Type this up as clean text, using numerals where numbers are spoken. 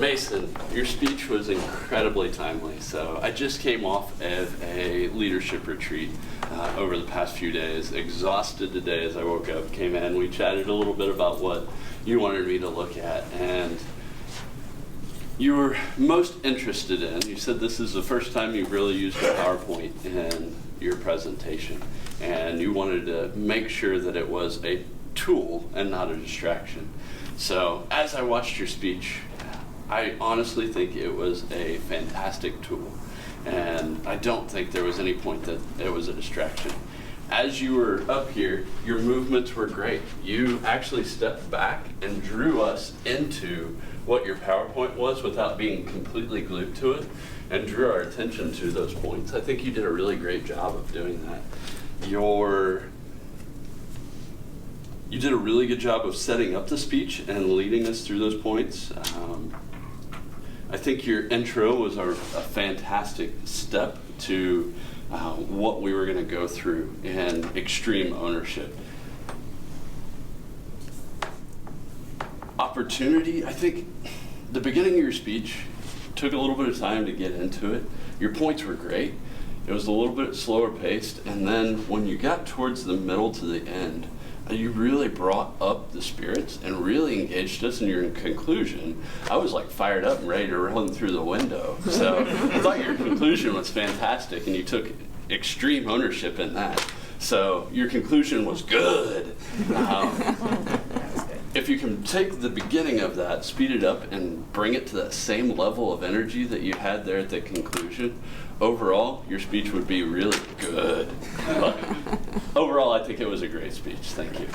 Mason, your speech was incredibly timely. So I just came off of a leadership retreat over the past few days, exhausted today as I woke up, came in, we chatted a little bit about what you wanted me to look at, and you were most interested in, you said this is the first time you've really used a PowerPoint in your presentation, and you wanted to make sure that it was a tool and not a distraction. So as I watched your speech, I honestly think it was a fantastic tool, and I don't think there was any point that it was a distraction. As you were up here, your movements were great. You actually stepped back and drew us into what your PowerPoint was without being completely glued to it, and drew our attention to those points. I think you did a really great job of doing that. You did a really good job of setting up the speech and leading us through those points. I think your intro was a fantastic step to what we were going to go through in extreme ownership. Opportunity, I think the beginning of your speech took a little bit of time to get into it. Your points were great. It was a little bit slower paced, and then when you got towards the middle to the end, you really brought up the spirits and really engaged us in your conclusion. I was like fired up and ready to run through the window. So I thought your conclusion was fantastic, and you took extreme ownership in that. So your conclusion was good. If you can take the beginning of that, speed it up, and bring it to that same level of energy that you had there at the conclusion, overall, your speech would be really good. But overall, I think it was a great speech. Thank you.